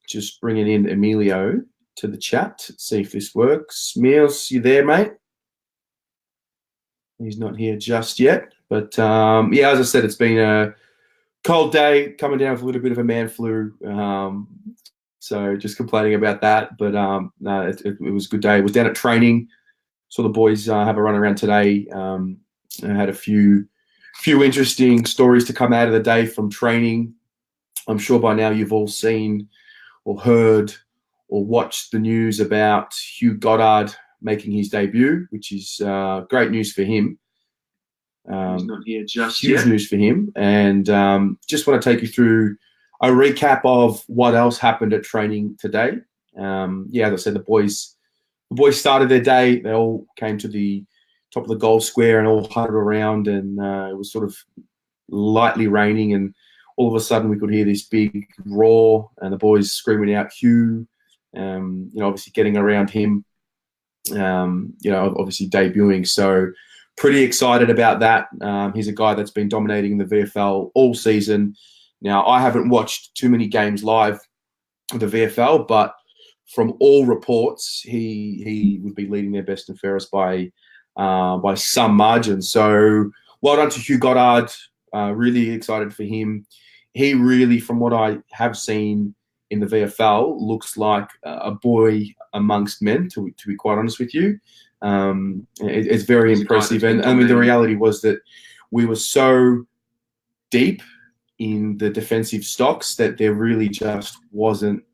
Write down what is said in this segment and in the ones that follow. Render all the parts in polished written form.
just bringing in Emilio to the chat. See if this works. Meals, you there, mate? He's not here just yet. But, yeah, as I said, it's been a cold day, coming down with a little bit of a man flu. So just complaining about that. But no, it was a good day. I was down at training. Saw the boys have a run around today. I had a few interesting stories to come out of the day from training. I'm sure by now you've all seen or heard or watched the news about Hugh Goddard making his debut, which is great news for him. He's not here just yet. Huge news for him. And just want to take you through a recap of what else happened at training today. Yeah, as I said, the boys started their day. They all came to the top of the goal square and all huddled around, and it was sort of lightly raining, and all of a sudden we could hear this big roar and the boys screaming out Hugh, obviously getting around him, obviously debuting. So pretty excited about that. He's a guy that's been dominating the VFL all season. Now, I haven't watched too many games live with the VFL, but from all reports, he would be leading their best and fairest by some margin. So well done to Hugh Goddard. Really excited for him. He really, from what I have seen in the VFL, looks like a boy amongst men, to be quite honest with you. It's very impressive. And I mean, the reality was that we were so deep in the defensive stocks that there really just wasn't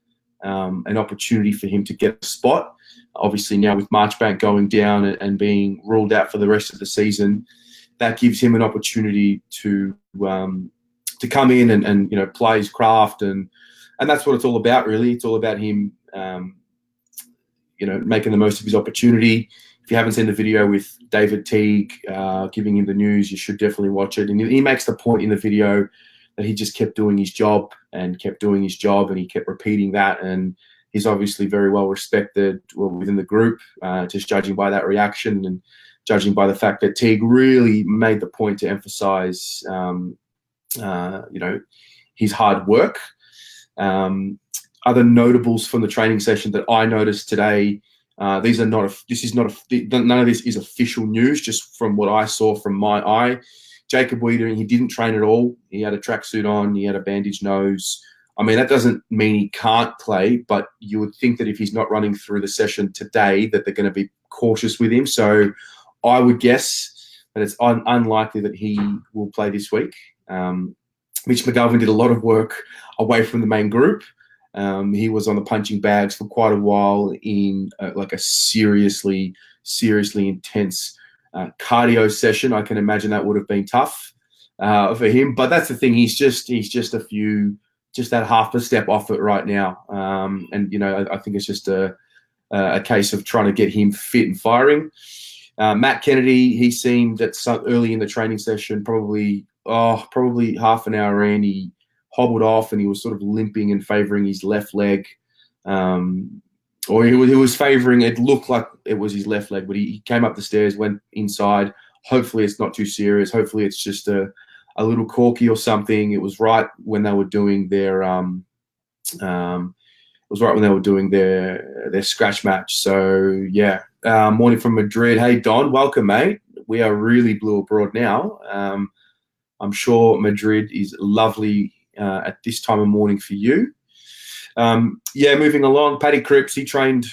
an opportunity for him to get a spot. Obviously, now with Marchbank going down and being ruled out for the rest of the season, that gives him an opportunity to come in and play his craft, and that's what it's all about, really. It's all about him, making the most of his opportunity. If you haven't seen the video with David Teague giving him the news, you should definitely watch it. And he makes the point in the video that he just kept doing his job, and he kept repeating that. And he's obviously very well respected within the group, just judging by that reaction and judging by the fact that Teague really made the point to emphasize, his hard work. Other notables from the training session that I noticed today, none of this is official news, just from what I saw from my eye. Jacob Wiedering, he didn't train at all. He had a tracksuit on. He had a bandaged nose. I mean, that doesn't mean he can't play, but you would think that if he's not running through the session today, that they're going to be cautious with him. So I would guess that it's unlikely that he will play this week. Mitch McGovern did a lot of work away from the main group. He was on the punching bags for quite a while in like a seriously intense cardio session. I can imagine that would have been tough for him. But that's the thing. He's just that half a step off it right now. I think it's just a case of trying to get him fit and firing. Matt Kennedy, he seemed that early in the training session, probably half an hour in, he hobbled off and he was sort of limping and favouring his left leg. Or he was favouring, it looked like it was his left leg, but he came up the stairs, went inside. Hopefully it's not too serious. Hopefully it's just a little corky or something. It was right when they were doing their scratch match. So yeah. Morning from Madrid. Hey Don, welcome mate. We are really blue abroad now. I'm sure Madrid is lovely at this time of morning for you. Moving along. Paddy Cripps, he trained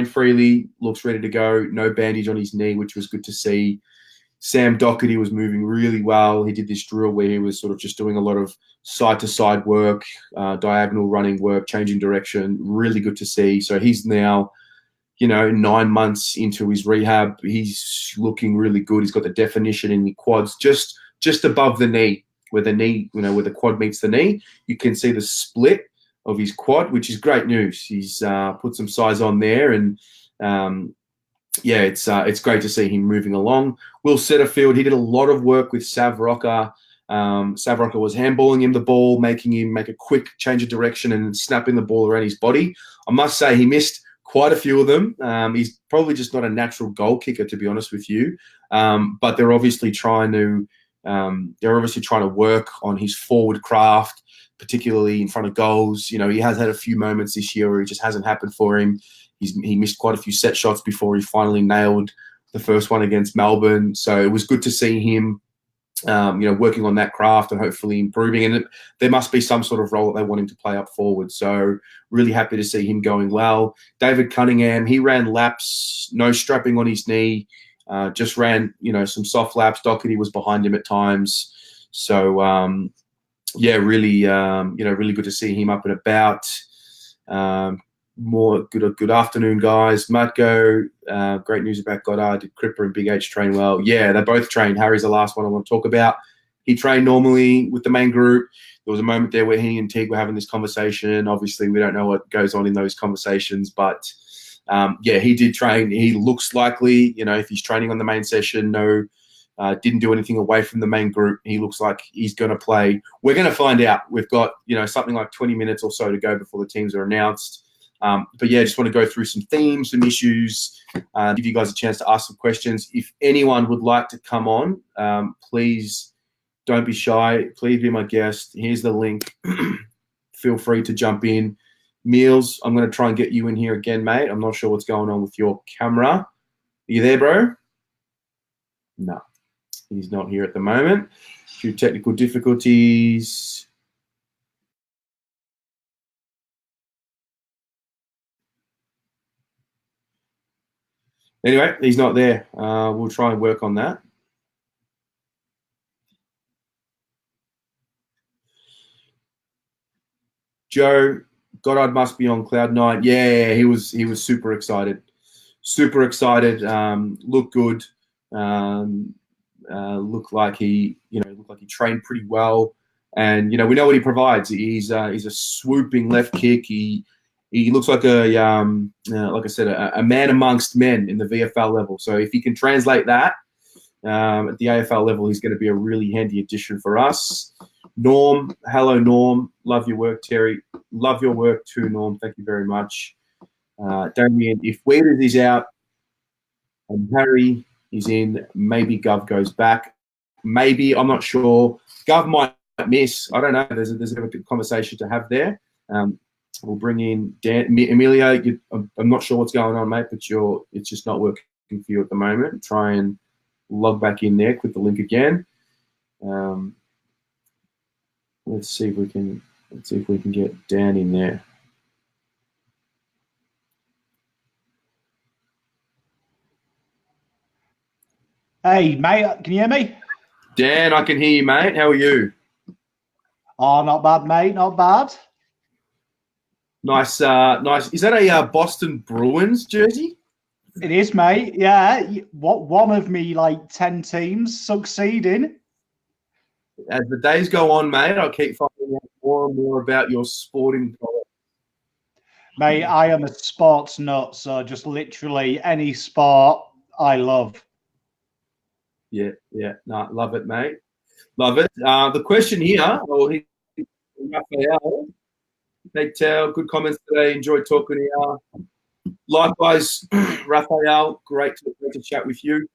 freely, looks ready to go. No bandage on his knee, which was good to see. Sam Doherty was moving really well. He did this drill where he was sort of just doing a lot of side-to-side work, diagonal running work, changing direction. Really good to see. So he's now, 9 months into his rehab. He's looking really good. He's got the definition in the quads just above the knee, where the quad meets the knee. You can see the split of his quad, which is great news. He's put some size on there, and it's great to see him moving along. Will Setterfield, he did a lot of work with Sav Rocker. Sav Rocker was handballing him the ball, making him make a quick change of direction and snapping the ball around his body. I must say he missed quite a few of them. He's probably just not a natural goal kicker, to be honest with you. But they're obviously trying to They're obviously trying to work on his forward craft, particularly in front of goals. You know, he has had a few moments this year where it just hasn't happened for him. He missed quite a few set shots before he finally nailed the first one against Melbourne. So it was good to see him, working on that craft and hopefully improving. And there must be some sort of role that they want him to play up forward. So really happy to see him going well. David Cunningham, he ran laps, no strapping on his knee, just ran, some soft laps. Doherty was behind him at times. So, really good to see him up and about. More good afternoon, guys. Matko, great news about Goddard. Did Cripper and Big H train well? Yeah, they both trained. Harry's the last one I want to talk about. He trained normally with the main group. There was a moment there where he and Teague were having this conversation. Obviously, we don't know what goes on in those conversations, but he did train. He looks likely, if he's training on the main session, didn't do anything away from the main group. He looks like he's going to play. We're going to find out. We've got, something like 20 minutes or so to go before the teams are announced. Just want to go through some themes, some issues, give you guys a chance to ask some questions. If anyone would like to come on, please don't be shy. Please be my guest. Here's the link. Feel free to jump in. Meals, I'm going to try and get you in here again, mate. I'm not sure what's going on with your camera. Are you there, bro? No, he's not here at the moment. A few technical difficulties. Anyway, he's not there. We'll try and work on that. Joe, Goddard must be on cloud nine. Yeah, he was super excited. Super excited. Looked good. Looked like he trained pretty well. And we know what he provides. He's a swooping left kick. He looks like like I said, a man amongst men in the VFL level. So if he can translate that at the AFL level, he's going to be a really handy addition for us. Norm, hello, Norm. Love your work, Terry. Love your work too, Norm. Thank you very much. Damien, if Weeders is out and Harry is in, maybe Gov goes back. Maybe, I'm not sure. Gov might miss. I don't know. There's a good conversation to have there. We'll bring in Dan. Emilio, I'm not sure what's going on, mate, but it's just not working for you at the moment. Try and log back in there. Click the link again. Let's see if we can get Dan in there. Hey, mate, can you hear me? Dan, I can hear you, mate. How are you? Oh, not bad, mate. Not bad. Nice. Is that a Boston Bruins jersey? It is, mate. Yeah. One of me 10 teams succeeding. As the days go on, mate, I'll keep finding out more and more about your sporting product. Mate, I am a sports nut, so just literally any sport I love. Yeah. No, love it, mate. Love it. The question here, Raphael. Hey, Tal, good comments today. Enjoyed talking to you. Likewise, Raphael, great to chat with you.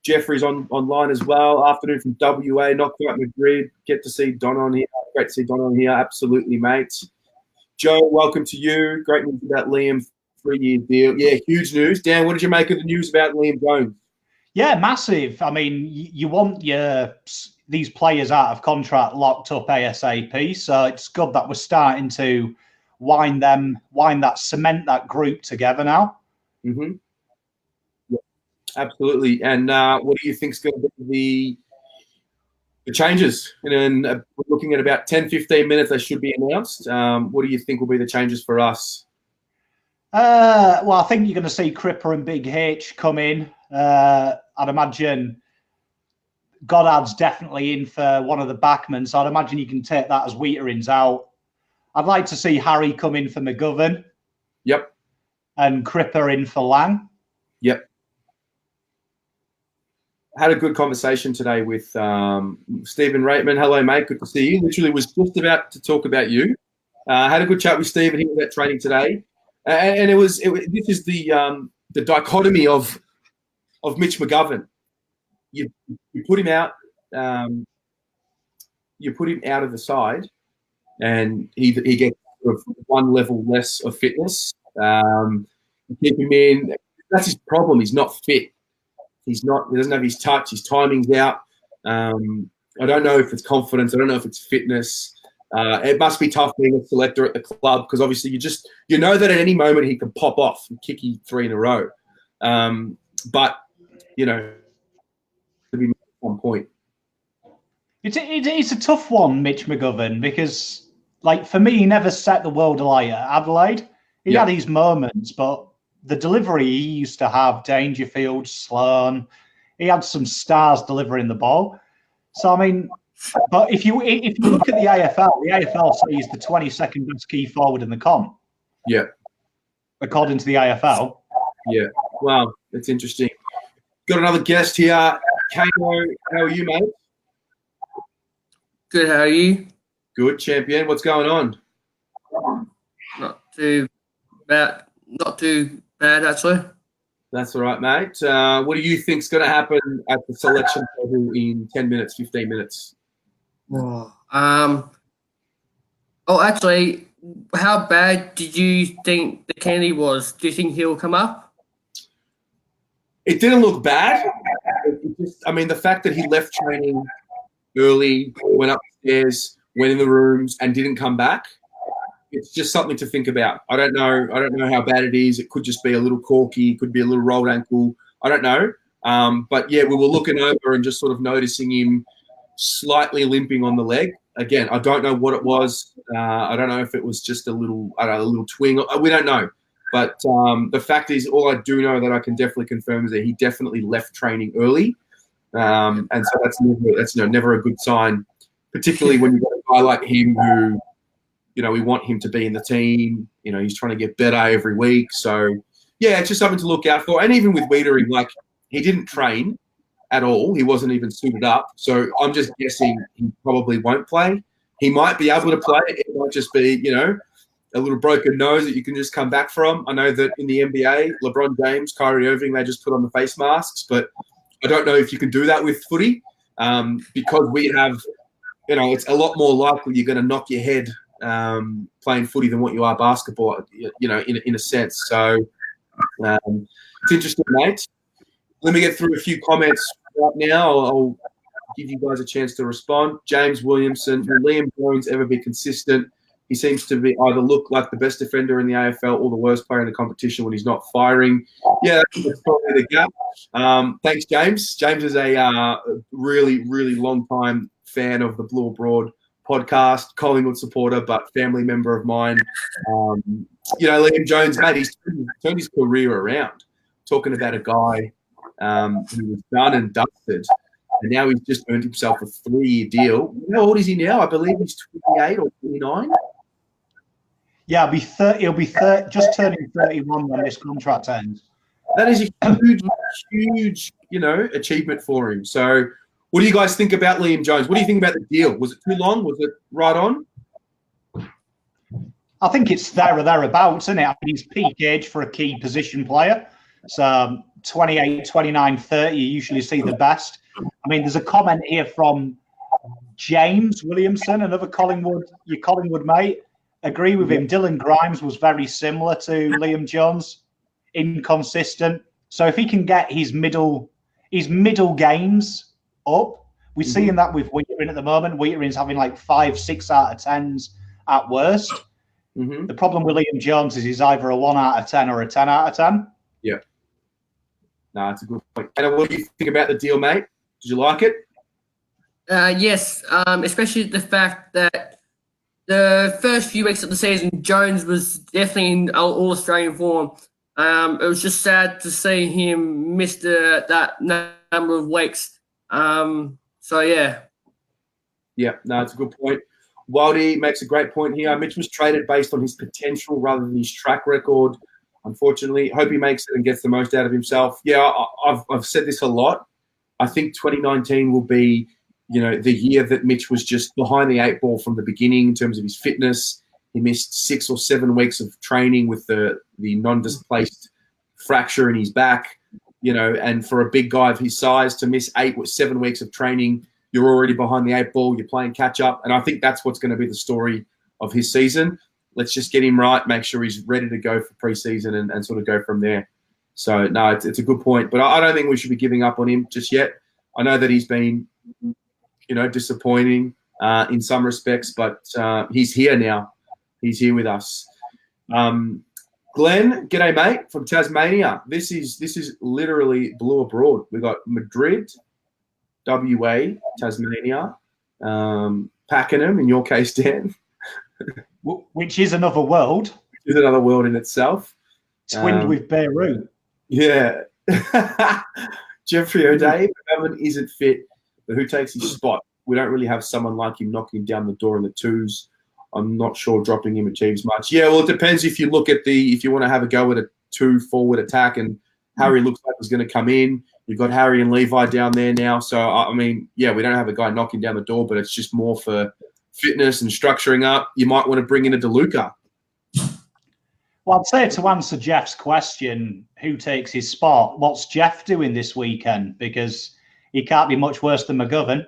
Jeffrey's online as well. Afternoon from WA, not quite Madrid. Get to see Don on here. Great to see Don on here. Absolutely, mate. Joe, welcome to you. Great news about Liam, 3-year deal. Yeah, huge news. Dan, what did you make of the news about Liam Jones? Yeah, massive. I mean, you want these players out of contract locked up ASAP. So it's good that we're starting to cement that group together now. Mm-hmm. Yeah, absolutely. And what do you think is going to be the changes? And we're looking at about 10, 15 minutes. They should be announced. What do you think will be the changes for us? Well, I think you're going to see Cripper and Big H come in. I'd imagine Goddard's definitely in for one of the backmen, so I'd imagine you can take that as Wheatering's out. I'd like to see Harry come in for McGovern. Yep. And Cripper in for Lang. Yep. Had a good conversation today with Stephen Reitman. Hello, mate. Good to see you. Literally was just about to talk about you. Had a good chat with Stephen. He was at training today. And this is the dichotomy of Mitch McGovern. You put him out you put him out of the side, and he gets sort of one level less of fitness. You keep him in. That's his problem. He's not fit. He doesn't have his touch. His timing's out. I don't know if it's confidence. I don't know if it's fitness. It must be tough being a selector at the club because obviously you know that at any moment he can pop off and kick you 3 in a row. But you know, to be at one point. It's a tough one, Mitch McGovern, because like for me, he never set the world alight at Adelaide. He had his moments, but the delivery he used to have, Dangerfield, Sloan, he had some stars delivering the ball. So I mean, but if you look at the AFL says he's the 22nd best key forward in the comp. Yeah. According to the AFL. Yeah. Wow, that's interesting. Got another guest here. Kano, how are you, mate? Good, how are you? Good, champion. What's going on? Not too bad, actually. That's all right, mate. What do you think's going to happen at the selection table in 10 minutes, 15 minutes? Actually, how bad did you think the Kennedy was? Do you think he'll come up? It didn't look bad. The fact that he left training early, went upstairs, went in the rooms, and didn't come back, it's just something to think about. I don't know how bad it is. It could just be a little corky. It could be a little rolled ankle. I don't know. But, yeah, we were looking over and just sort of noticing him slightly limping on the leg. Again, I don't know what it was. I don't know if it was just a little twing. We don't know. But the fact is, all I do know that I can definitely confirm is that he definitely left training early. And so that's never a good sign, particularly when you've got a guy like him who, we want him to be in the team. He's trying to get better every week. So, yeah, it's just something to look out for. And even with Wiedering, he didn't train at all. He wasn't even suited up. So I'm just guessing he probably won't play. He might be able to play. It might just be, a little broken nose that you can just come back from. I know that in the NBA, LeBron James, Kyrie Irving, they just put on the face masks. But I don't know if you can do that with footy because we have, it's a lot more likely you're going to knock your head playing footy than what you are basketball, in a sense. So it's interesting, mate. Let me get through a few comments right now. I'll give you guys a chance to respond. James Williamson, will Liam Jones ever be consistent? He seems to be either look like the best defender in the AFL or the worst player in the competition when he's not firing. Yeah, that's probably the gap. Thanks, James. James is a really, really long-time fan of the Blue Abroad podcast, Collingwood supporter, but family member of mine. Liam Jones, mate, he's turned his career around. Talking about a guy who was done and dusted, and now he's just earned himself a 3-year deal. How old is he now? I believe he's 28 or 29. Yeah, he'll be just turning 31 when this contract ends. That is a huge, achievement for him. So, what do you guys think about Liam Jones? What do you think about the deal? Was it too long? Was it right on? I think it's there or thereabouts, isn't it? I mean, he's peak age for a key position player. So 28, 29, 30, you usually see the best. I mean, there's a comment here from James Williamson, another your Collingwood mate. Agree with him. Dylan Grimes was very similar to Liam Jones, inconsistent. So if he can get his middle games up, we're seeing that with Wiedering at the moment. Wiedering's having 5, 6 out of 10s at worst. Mm-hmm. The problem with Liam Jones is he's either a 1 out of 10 or a 10 out of 10. Yeah. No, that's a good point. And what do you think about the deal, mate? Did you like it? Yes, especially the fact that the first few weeks of the season, Jones was definitely in all-Australian form. It was just sad to see him miss that number of weeks. Yeah. Yeah, no, it's a good point. Wildy makes a great point here. Mitch was traded based on his potential rather than his track record. Unfortunately, hope he makes it and gets the most out of himself. Yeah, I've said this a lot. I think 2019 will be, the year that Mitch was just behind the 8 ball from the beginning in terms of his fitness. He missed 6 or 7 weeks of training with the non-displaced fracture in his back, and for a big guy of his size to miss 8 or 7 weeks of training you're already behind the 8 ball. You're playing catch up, and I think that's what's going to be the story of his season. Let's just get him right, make sure he's ready to go for preseason, and sort of go from there. So no, it's a good point, but I don't think we should be giving up on him just yet. I know that he's been, disappointing in some respects, but he's here now. He's here with us. Glenn, g'day, mate, from Tasmania. This is literally blue abroad. We got Madrid, WA, Tasmania, Pakenham, in your case, Dan. Which is another world. Which is another world in itself. Twinned with Beirut. Yeah. Jeffrey O'Day, McGovern isn't fit, but who takes his spot? We don't really have someone like him knocking down the door in the twos. I'm not sure dropping him achieves much. Yeah, well, it depends if you look at if you want to have a go at a 2-forward attack, and Harry looks like he's going to come in. You've got Harry and Levi down there now. So, I mean, yeah, we don't have a guy knocking down the door, but it's just more for fitness and structuring up. You might want to bring in a DeLuca. Well, I'd say to answer Jeff's question, who takes his spot, what's Jeff doing this weekend? Because he can't be much worse than McGovern.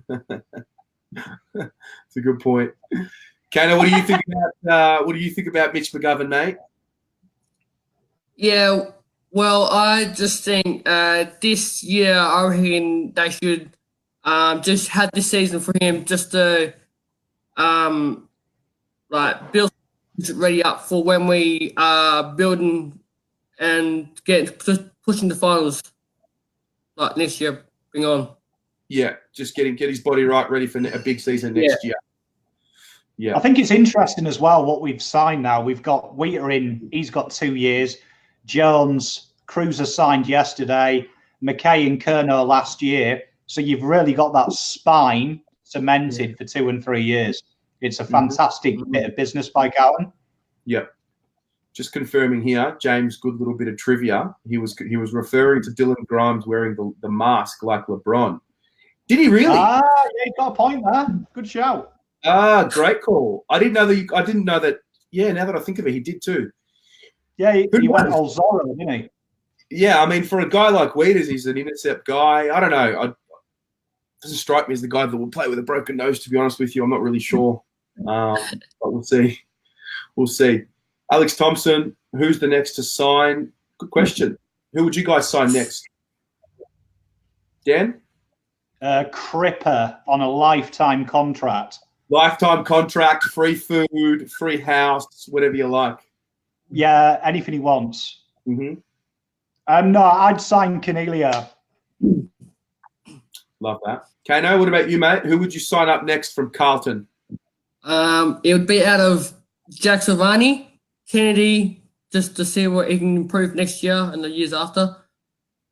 It's a good point. Kana, what do you think about Mitch McGovern, mate? Yeah, well, I just think this year I reckon they should just have this season for him just to build ready up for when we are building and pushing the finals like next year. Bring on. Yeah, just get his body right, ready for a big season next year. Yeah, I think it's interesting as well what we've signed now. We've got Wheater in; he's got 2 years. Jones, Cruiser signed yesterday. McKay and Kerno last year. So you've really got that spine cemented for 2 and 3 years. It's a fantastic bit of business by Carlton. Yep. Just confirming here, James, good little bit of trivia. He was referring to Dylan Grimes wearing the mask like LeBron. Did he really? Yeah, you got a point there. Good shout. Great call. I didn't know that. Yeah, now that I think of it, he did too. Yeah, he went all Zorro, didn't he? Yeah, I mean, for a guy like Weeders, he's an intercept guy. I don't know. It doesn't strike me as the guy that will play with a broken nose, to be honest with you. I'm not really sure. But we'll see. We'll see. Alex Thompson, who's the next to sign? Good question. Who would you guys sign next? Dan? Cripper on a lifetime contract. Lifetime contract, free food, free house, whatever you like. Yeah, anything he wants. Mm-hmm. No, I'd sign Cornelia. Love that. Kano, what about you, mate? Who would you sign up next from Carlton? It would be out of Jack Silvani, Kennedy, just to see what he can improve next year and the years after.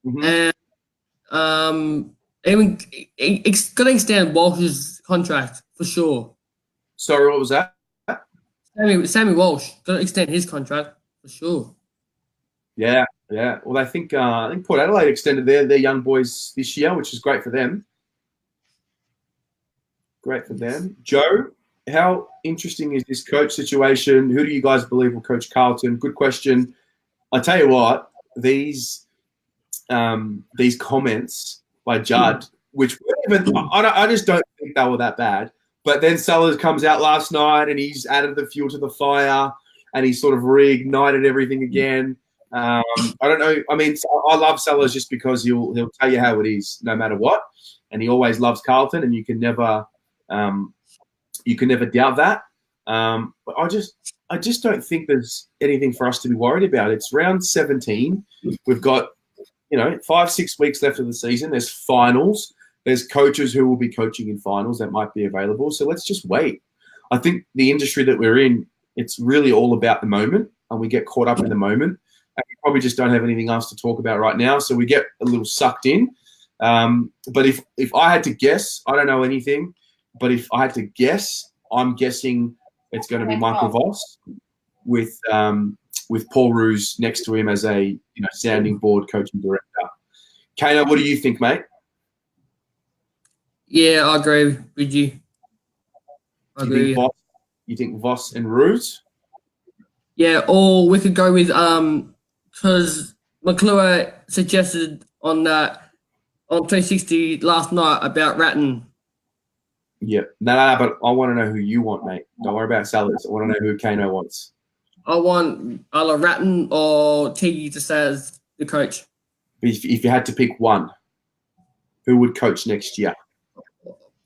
Mm-hmm. And even it's got to extend Walsh's contract for sure. Sorry, what was that? Sammy Walsh got to extend his contract for sure. Yeah. Well, I think Port Adelaide extended their young boys this year, which is great for them. Great for them. Joe, how interesting is this coach situation? Who do you guys believe will coach Carlton? Good question. I tell you what, these comments by Judd, which I just don't think they were that bad. But then Sellers comes out last night and he's added the fuel to the fire and he's sort of reignited everything again. I don't know. I mean, I love Sellers just because he'll tell you how it is, no matter what, and he always loves Carlton, and you can never doubt that. But I just don't think there's anything for us to be worried about. It's round 17. We've got 5-6 weeks left of the season. There's finals. There's coaches who will be coaching in finals that might be available. So let's just wait. I think the industry that we're in, it's really all about the moment, and we get caught up in the moment. And we probably just don't have anything else to talk about right now, so we get a little sucked in. But if I had to guess, I don't know anything, but if I had to guess, I'm guessing it's going to be Michael Voss with Paul Roos next to him as a sounding board coaching director. Kano, what do you think, mate? Yeah, I agree with you. You think Voss and Roos? Yeah, or we could go with because McClure suggested on on 360 last night about Ratton. Yeah. No, but I want to know who you want, mate. Don't worry about salaries. I want to know who Kano wants. I want either Ratton or Tiggy to stay as the coach. If you had to pick one, who would coach next year?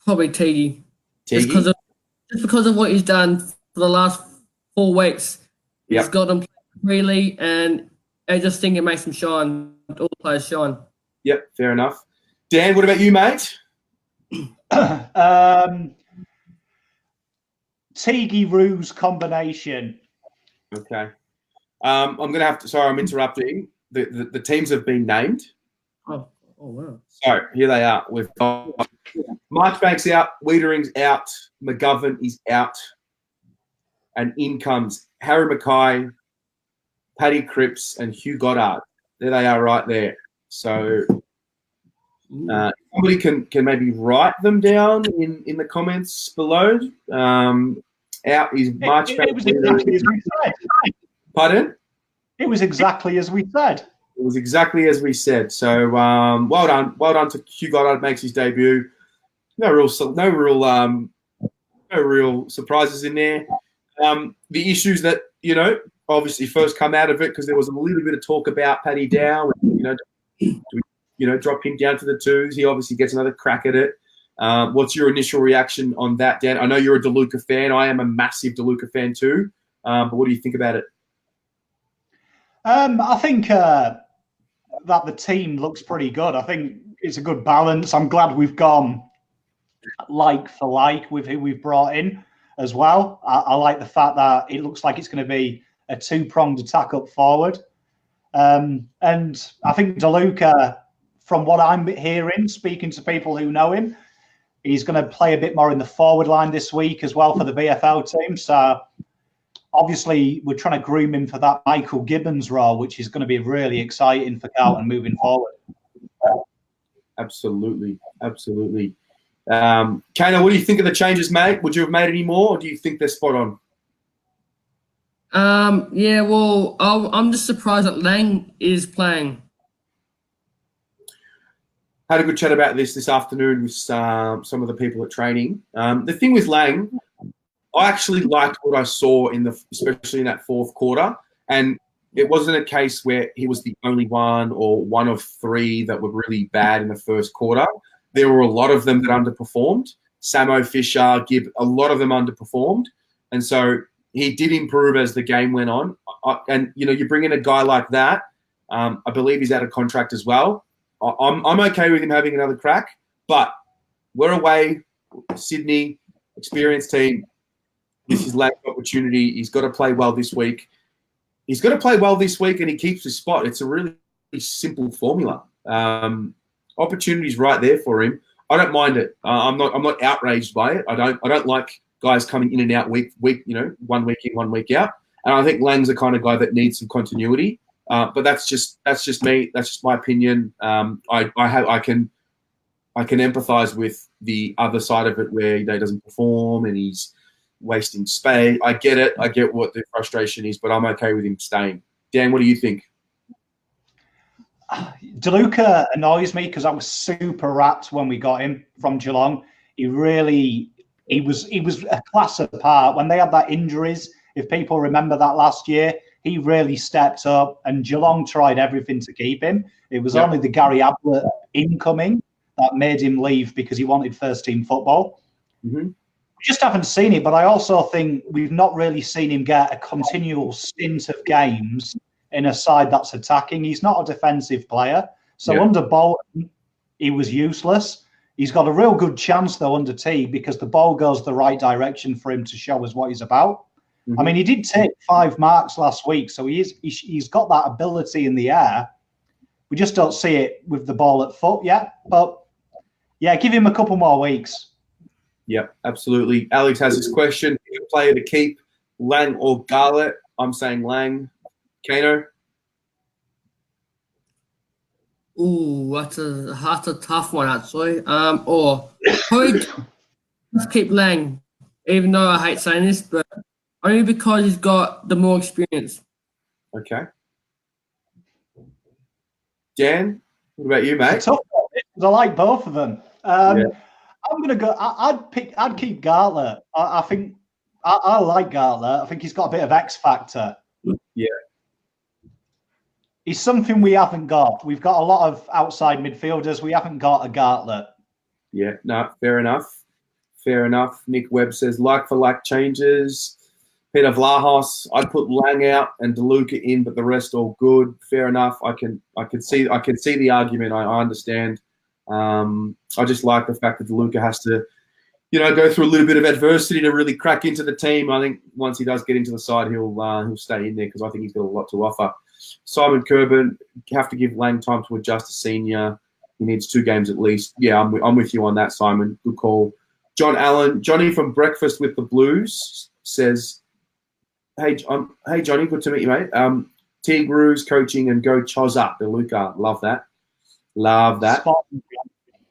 Probably Tiggy. Tiggy? Just because of what he's done for the last 4 weeks. Yep. He's got them freely, and I just think it makes him shine. All the players shine. Yep, fair enough. Dan, what about you, mate? Tiggy Roos combination. Okay. I'm going to have to – sorry, I'm interrupting. The teams have been named. Oh, wow. So here they are. We've got Marchbank's out, Wiedering's out, McGovern is out, and in comes Harry Mackay, Paddy Cripps, and Hugh Goddard. There they are right there. So somebody can maybe write them down in the comments below. Out is Marchbank. It was exactly as we said. Pardon? It was exactly as we said. It was exactly as we said. So well done. Well done to Hugh Goddard, makes his debut. No real surprises in there. The issues that, obviously first come out of it, because there was a little bit of talk about Paddy Dow, drop him down to the twos. He obviously gets another crack at it. What's your initial reaction on that, Dan? I know you're a DeLuca fan. I am a massive DeLuca fan too. But what do you think about it? I think that the team looks pretty good. I think it's a good balance. I'm glad we've gone like for like with who we've brought in as well. I like the fact that it looks like it's going to be a 2-pronged attack up forward. And I think DeLuca, from what I'm hearing, speaking to people who know him, he's going to play a bit more in the forward line this week as well for the VFL team. So obviously we're trying to groom him for that Michael Gibbons role, which is going to be really exciting for Carlton moving forward. Absolutely. Kano, what do you think of the changes, mate? Would you have made any more, or do you think they're spot on? Yeah, well, I'm just surprised that Lang is playing. Had a good chat about this afternoon with some of the people at training. The thing with Lang, I actually liked what I saw especially in that fourth quarter, and it wasn't a case where he was the only one or one of 3 that were really bad in the first quarter. There were a lot of them that underperformed. Samo, Fisher, Gibb, a lot of them underperformed, and so he did improve as the game went on. And you bring in a guy like that. I believe he's out of contract as well. I'm okay with him having another crack, but we're away, Sydney, experienced team. This is last opportunity. He's got to play well this week. And he keeps his spot. It's a really simple formula. Opportunity's right there for him. I don't mind it. I'm not outraged by it. I don't like guys coming in and out week, 1 week in, 1 week out. And I think Lang's the kind of guy that needs some continuity. But that's just me. That's just my opinion. I can empathise with the other side of it, where he doesn't perform and he's wasting space. I get it. I get what the frustration is, but I'm okay with him staying. Dan, what do you think? DeLuca annoys me because I was super rapt when we got him from Geelong. He was a class apart. When they had that injuries, if people remember that last year, he really stepped up, and Geelong tried everything to keep him. It was only the Gary Ablett incoming that made him leave because he wanted first-team football. Mm-hmm. We just haven't seen it, but I also think we've not really seen him get a continual stint of games in a side that's attacking. He's not a defensive player. So under Bolton, he was useless. He's got a real good chance, though, under T, because the ball goes the right direction for him to show us what he's about. Mm-hmm. I mean, he did take 5 marks last week, so he's got that ability in the air. We just don't see it with the ball at foot yet. But, yeah, give him a couple more weeks. Yeah, absolutely. Alex has his question. Player to keep, Lang or Garlett? I'm saying Lang. Kano? Ooh, that's a tough one, actually. Or probably just keep Lang, even though I hate saying this, but only because he's got the more experience. Okay. Dan, what about you, mate? I like both of them. Yeah. I'm gonna go. I'd keep Gartler. I think I like Gartler. I think he's got a bit of X factor. Yeah. He's something we haven't got. We've got a lot of outside midfielders. We haven't got a Gartler. Yeah, no, fair enough. Fair enough. Nick Webb says like for like changes. Peter Vlahos, I'd put Lang out and DeLuca in, but the rest all good. Fair enough. I can see the argument. I understand. I just like the fact that DeLuca has to, go through a little bit of adversity to really crack into the team. I think once he does get into the side, he'll stay in there because I think he's got a lot to offer. Simon Kerben, have to give Lang time to adjust to senior. He needs 2 games at least. Yeah, I'm with you on that, Simon. Good call. John Allen, Johnny from Breakfast with the Blues says, hey Johnny, good to meet you, mate. T-Grooves coaching and go Chozza, DeLuca. Love that. Love that.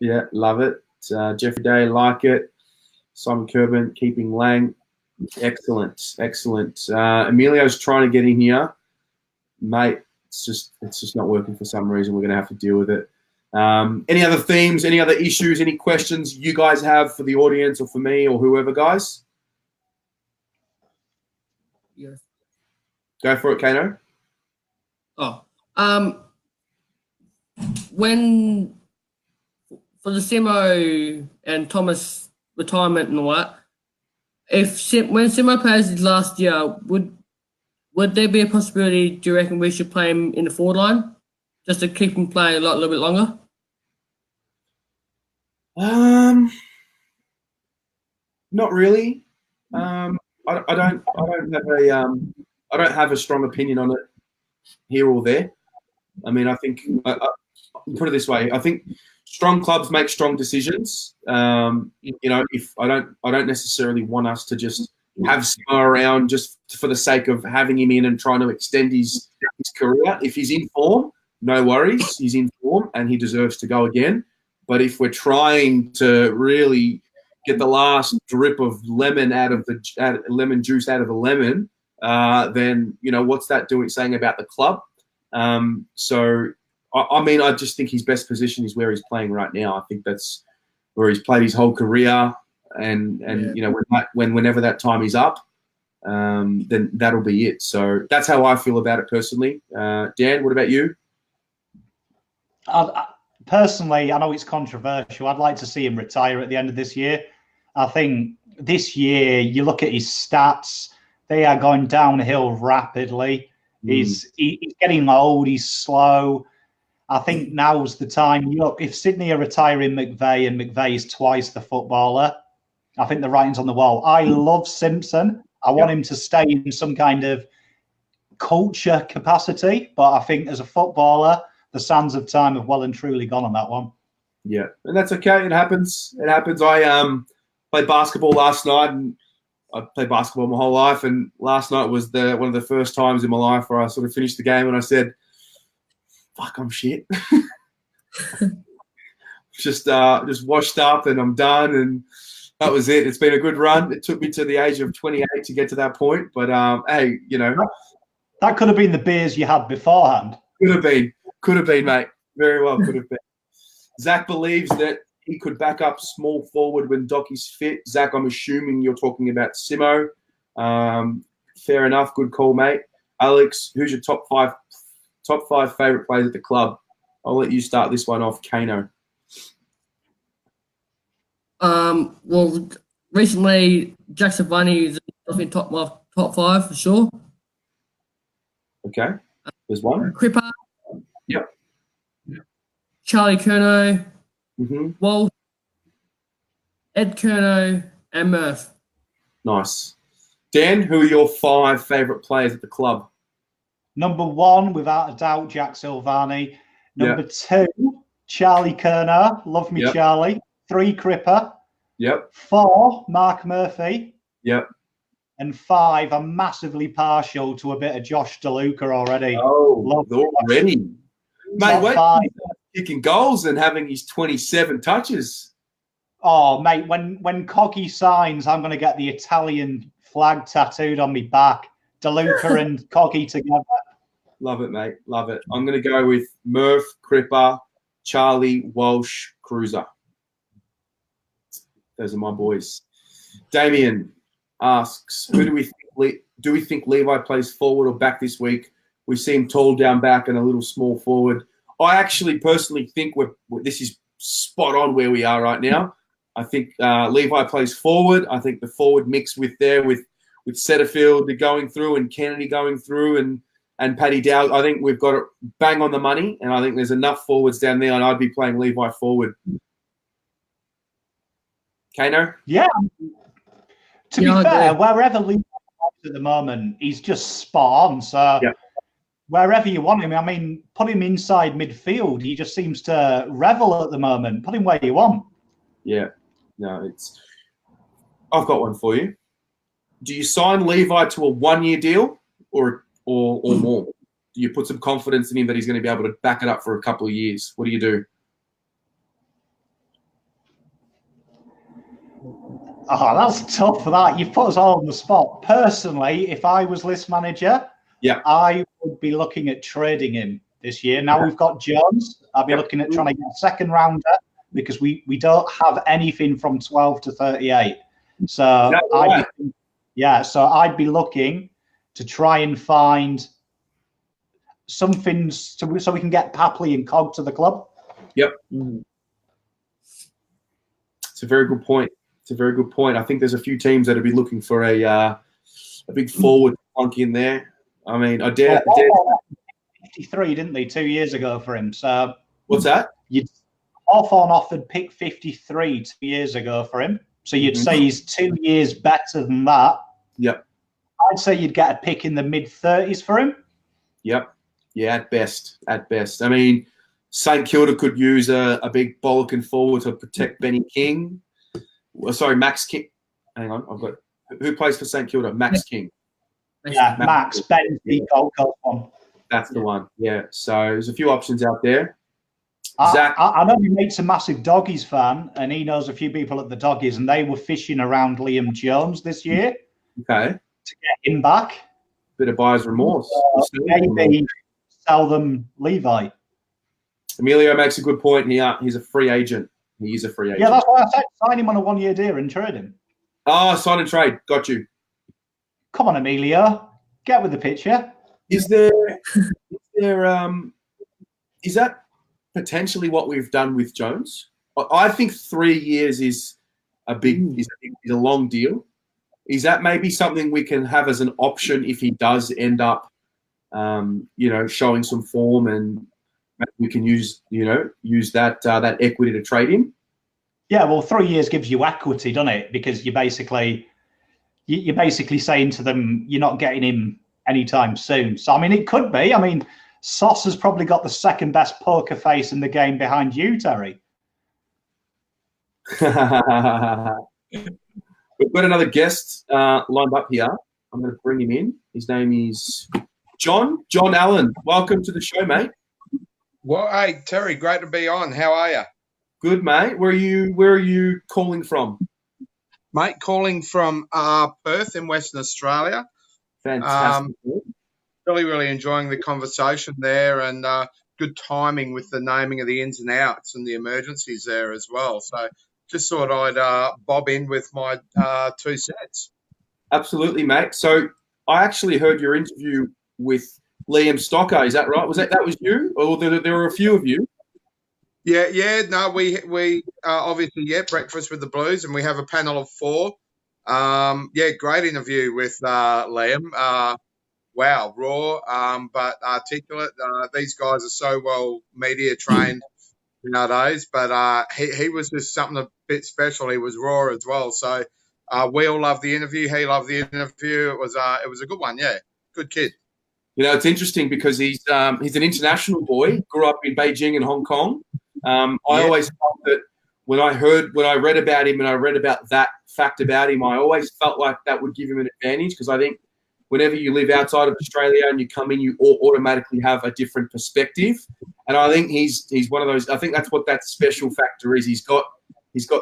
Yeah, love it. Jeffrey Day, like it. Simon Kerben, keeping Lang. Excellent. Emilio's trying to get in here. Mate, it's just not working for some reason. We're going to have to deal with it. Any other themes, any other issues, any questions you guys have for the audience or for me or whoever, guys? Yes. Go for it, Kano. When for the Simo and Thomas retirement and all that, when Simo plays his last year, would there be a possibility, do you reckon we should play him in the forward line just to keep him playing a little bit longer? Not really. I don't have a strong opinion on it here or there. I mean, I think put it this way: I think strong clubs make strong decisions. If I don't necessarily want us to just have Simo around just for the sake of having him in and trying to extend his career. If he's in form, no worries. He's in form and he deserves to go again. But if we're trying to really get the last drip of lemon lemon juice out of the lemon, then what's that saying about the club? So I just think his best position is where he's playing right now. I think that's where he's played his whole career, and whenever that time is up, then that'll be it. So that's how I feel about it personally. Dan, what about you? Personally, I know it's controversial. I'd like to see him retire at the end of this year. I think this year, you look at his stats, they are going downhill rapidly. He's getting old, he's slow. I think now's the time. Look, if Sydney are retiring McVeigh and McVeigh is twice the footballer, I think the writing's on the wall. I love Simpson. I want him to stay in some kind of culture capacity, but I think as a footballer, the sands of time have well and truly gone on that one. Yeah, and that's okay. It happens. I played basketball last night, and I played basketball my whole life. And last night was one of the first times in my life where I sort of finished the game and I said, "Fuck, I'm shit." just washed up and I'm done, and that was it. It's been a good run. It took me to the age of 28 to get to that point, but hey, that could have been the beers you had beforehand. Could have been, mate. Very well could have been. Zach believes that he could back up small forward when Doc is fit. Zach, I'm assuming you're talking about Simo. Fair enough. Good call, mate. Alex, who's your top five favourite players at the club? I'll let you start this one off, Kano. Well, recently Jack Savani is definitely top 5 for sure. Okay, there's one. Cripper. Yep. Charlie Curnow. Walsh, Ed Curnow, and Murph. Nice. Dan, who are your 5 favourite players at the club? Number 1, without a doubt, Jack Silvani. Number 2, Charlie Curnow. Love me, Charlie. 3, Cripper. Yep. 4, Mark Murphy. Yep. And 5, I'm massively partial to a bit of Josh DeLuca already. Oh, already. Mate, wait. Kicking goals and having his 27 touches. Oh, mate, when Coggy signs, I'm going to get the Italian flag tattooed on me back. DeLuca and Coggy together. Love it, mate. Love it. I'm going to go with Murph, Cripper, Charlie, Walsh, cruiser. Those are my boys. Damien asks, who do we think Levi plays forward or back this week? We see him tall down back and a little small forward. I actually personally think this is spot on where we are right now. I think Levi plays forward. I think the forward mix with Setterfield going through and Kennedy going through and Paddy Dow, I think we've got it bang on the money, and I think there's enough forwards down there, and I'd be playing Levi forward. Kano? Yeah. To be fair, wherever Levi is at the moment, he's just spot on. So wherever you want him, I mean, put him inside midfield. He just seems to revel at the moment. Put him where you want. Yeah. No, I've got one for you. Do you sign Levi to a 1-year deal or more? Do you put some confidence in him that he's going to be able to back it up for a couple of years? What do you do? Oh, that's tough for that. You've put us all on the spot. Personally, if I was list manager, I would be looking at trading him this year. Now we've got Jones. I'd be looking at trying to get a second rounder because we don't have anything from 12 to 38. So I'd be looking to try and find something so we can get Papley and Cog to the club. Yep. It's a very good point. I think there's a few teams that would be looking for a big forward plunk in there. I mean, I dare 53, didn't they, 2 years ago for him? So what's that? Hawthorn offered pick 53 2 years ago for him. So you'd say he's 2 years better than that. Yep. I'd say you'd get a pick in the mid-30s for him. Yep. Yeah, at best. I mean, St Kilda could use a big bollocking forward to protect Benny King. Sorry, Max King. Hang on, I've got who plays for St Kilda? Max King. Yeah, Max Ben, the Gold Coast one. That's the one. Yeah. So there's a few options out there. Zach, I know he mate's a massive Doggies fan, and he knows a few people at the Doggies, and they were fishing around Liam Jones this year. Okay. To get him back. Bit of buyer's remorse. Maybe sell them Levi. Emilio makes a good point here. He's a free agent. He is a free agent. Yeah, that's why I said sign him on a 1-year deal and trade him. Oh, sign and trade. Got you. Come on, Emilio. Get with the picture. Is that potentially what we've done with Jones? I think 3 years is a long deal. Is that maybe something we can have as an option if he does end up, showing some form, and maybe we can use that equity to trade him? Yeah, well, 3 years gives you equity, doesn't it? Because you're basically saying to them, you're not getting him anytime soon. So, I mean, it could be. I mean, Sauce has probably got the second best poker face in the game behind you, Terry. We've got another guest lined up here. I'm going to bring him in. His name is John Allen. Welcome to the show, mate. Well, hey, Terry, great to be on. How are you? Good, mate. Where are you calling from? Mate, calling from Perth in Western Australia. Fantastic. Really enjoying the conversation there, and good timing with the naming of the ins and outs and the emergencies there as well. So just thought I'd bob in with my 2 cents. Absolutely, mate. So I actually heard your interview with Liam Stocker. Is that right? That was you, or there were a few of you? Yeah. No, we obviously Breakfast with the Blues, and we have a panel of 4. Great interview with Liam. Wow, raw, but articulate. These guys are so well media trained nowadays, but he was just something a bit special. He was raw as well. So we all loved the interview. He loved the interview. It was a good one. Yeah, good kid. It's interesting because he's an international boy. Grew up in Beijing and Hong Kong. I always felt that when I read about him and I read about that fact about him, I always felt like that would give him an advantage, because I think whenever you live outside of Australia and you come in, you automatically have a different perspective. And I think he's one of those. I think that's what that special factor is. He's got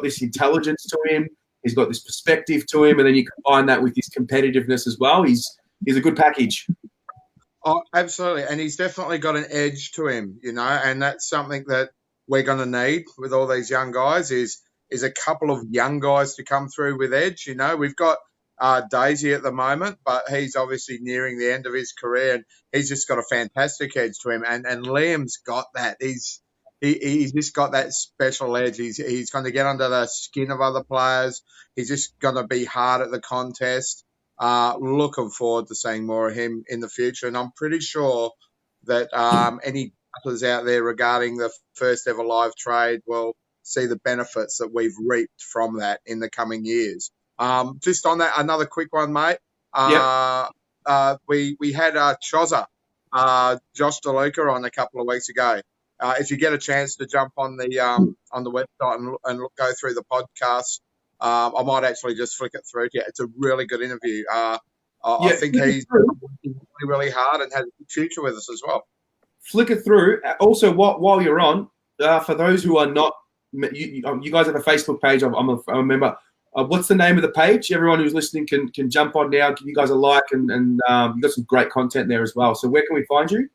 this intelligence to him. He's got this perspective to him, and then you combine that with his competitiveness as well. He's a good package. Oh, absolutely. And he's definitely got an edge to him, and that's something that we're going to need with all these young guys is a couple of young guys to come through with edge. You know, we've got Daisy at the moment, but he's obviously nearing the end of his career, and he's just got a fantastic edge to him. And Liam's got that. He's just got that special edge. He's going to get under the skin of other players. He's just going to be hard at the contest. Looking forward to seeing more of him in the future, and I'm pretty sure that any battlers out there regarding the first ever live trade will see the benefits that we've reaped from that in the coming years. Just on that, another quick one, mate. We had Chozza, Josh DeLuca on a couple of weeks ago. If you get a chance to jump on the website and go through the podcast, I might actually just flick it through to you. It's a really good interview. I think he's working really hard and has a good future with us as well. Flick it through. Also, while you're on, for those who are not, you guys have a Facebook page. I'm a member. What's the name of the page? Everyone who's listening can jump on now. Give you guys a like, and you've got some great content there as well. So where can we find you?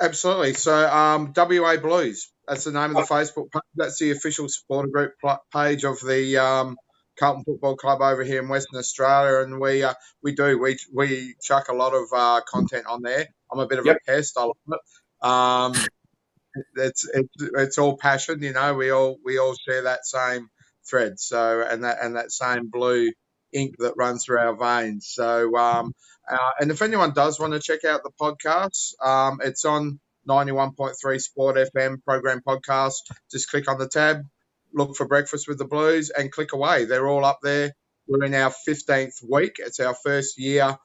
Absolutely. So WA Blues. That's the name of the Facebook page. That's the official supporter group page of the Carlton Football Club over here in Western Australia, and we chuck a lot of content on there. I'm a bit of a pest. I love it. It's all passion, you know. We all share that same thread. So and that same blue ink that runs through our veins. So and if anyone does want to check out the podcast, it's on 91.3 Sport FM program podcast. Just click on the tab, look for Breakfast with the Blues, and click away. They're all up there. We're in our 15th week. It's our first year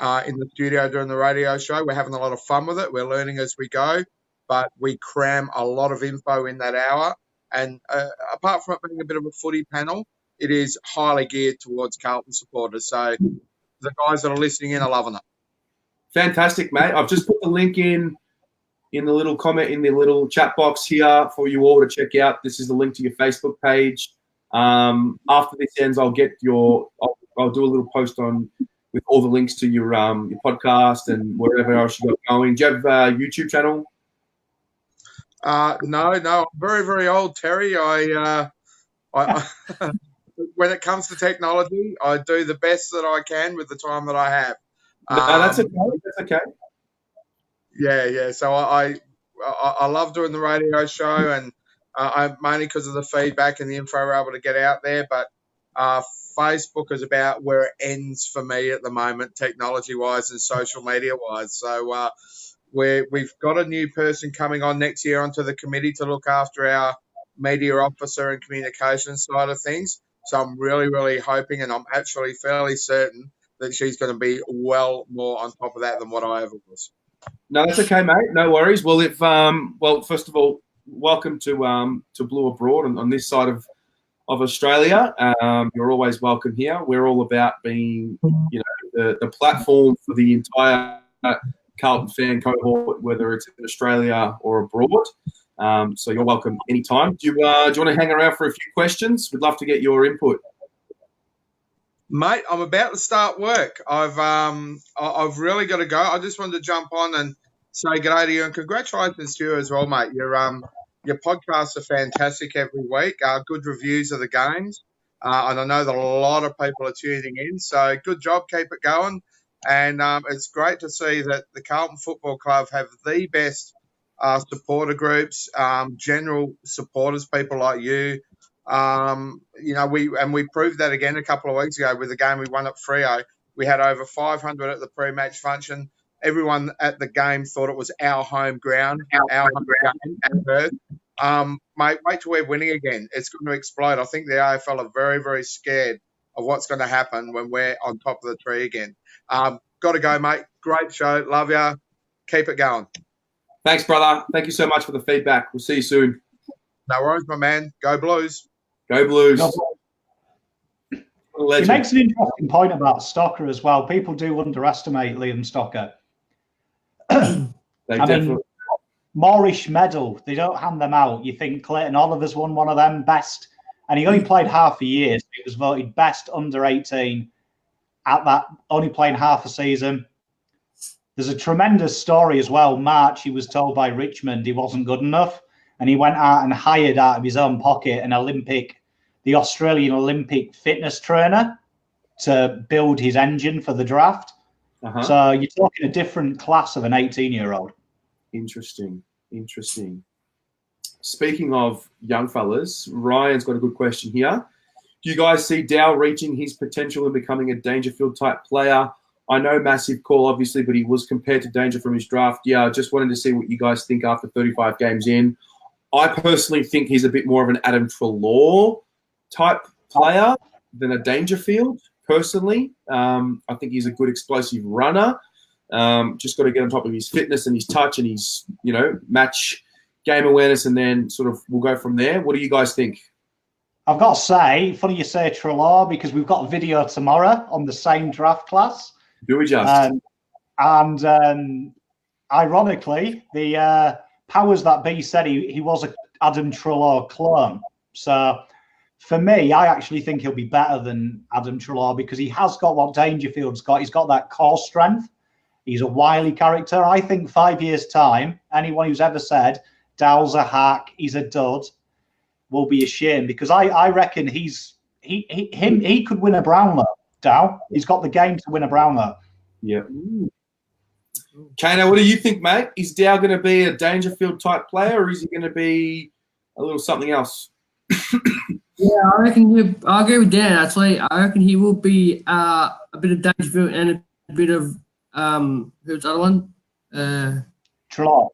in the studio doing the radio show. We're having a lot of fun with it. We're learning as we go, but we cram a lot of info in that hour. And apart from it being a bit of a footy panel, it is highly geared towards Carlton supporters. So the guys that are listening in are loving it. Fantastic, mate. I've just put the link in the little comment in the little chat box here for you all to check out. This is the link to your Facebook page. After this ends, I'll do a little post on with all the links to your podcast and whatever else you got going. Do you have a YouTube channel? No, I'm very, very old, Terry. I when it comes to technology, I do the best that I can with the time that I have. No, that's okay. That's okay. Yeah. So I love doing the radio show, and I mainly because of the feedback and the info we're able to get out there. But Facebook is about where it ends for me at the moment, technology-wise and social media-wise. So we've got a new person coming on next year onto the committee to look after our media officer and communications side of things. So I'm really, really hoping, and I'm actually fairly certain that she's going to be well more on top of that than what I ever was. No, that's okay, mate. No worries. Well, first of all, welcome to Blue Abroad on this side of Australia. You're always welcome here. We're all about being, the platform for the entire Carlton fan cohort, whether it's in Australia or abroad. So you're welcome anytime. Do you want to hang around for a few questions? We'd love to get your input. Mate, I'm about to start work. I've really got to go. I just wanted to jump on and say good day to you, and congratulations to you as well, mate. Your podcasts are fantastic every week. Good reviews of the games, and I know that a lot of people are tuning in. So good job, keep it going. And it's great to see that the Carlton Football Club have the best supporter groups, general supporters, people like you. We proved that again a couple of weeks ago with the game we won at Freo. We had over 500 at the pre-match function. Everyone at the game thought it was our home ground, our home game at Perth. Mate, wait till we're winning again. It's going to explode. I think the AFL are very, very scared of what's going to happen when we're on top of the tree again. Got to go, mate. Great show. Love you. Keep it going. Thanks, brother. Thank you so much for the feedback. We'll see you soon. No worries, my man. Go Blues. Go Blues. He makes an interesting point about Stocker as well. People do underestimate Liam Stocker. Moorish medal, they don't hand them out. You think Clayton Oliver's won one of them, best, and he only played half a year, so he was voted best under 18 at that, only playing half a season. There's a tremendous story as well. March, he was told by Richmond he wasn't good enough, and he went out and hired out of his own pocket the Australian Olympic fitness trainer to build his engine for the draft. So you're talking a different class of an 18-year-old. Interesting. Speaking of young fellas, Ryan's got a good question here. Do you guys see Dow reaching his potential and becoming a Dangerfield-type player? I know massive call, obviously, but he was compared to Danger from his draft. Yeah, I just wanted to see what you guys think after 35 games in. I personally think he's a bit more of an Adam Treloar-type player than a Dangerfield. Personally, I think he's a good explosive runner. Just got to get on top of his fitness and his touch and his, match game awareness, and then sort of we'll go from there. What do you guys think? I've got to say, funny you say Treloar, because we've got a video tomorrow on the same draft class. Do we just? Ironically, the powers that be said he was a Adam Treloar clone. So for me, I actually think he'll be better than Adam Treloar because he has got what Dangerfield's got. He's got that core strength. He's a wily character. I think 5 years' time, anyone who's ever said Dow's a hack, he's a dud, will be ashamed, because I reckon he could win a Brownlow. Dow, he's got the game to win a Brownlow. Yeah. Kano, what do you think, mate? Is Dow going to be a Dangerfield type player, or is he going to be a little something else? Yeah, I reckon I agree with Dan. Actually, I reckon he will be a bit of Dangerfield and a bit of who's the other one? Treloar.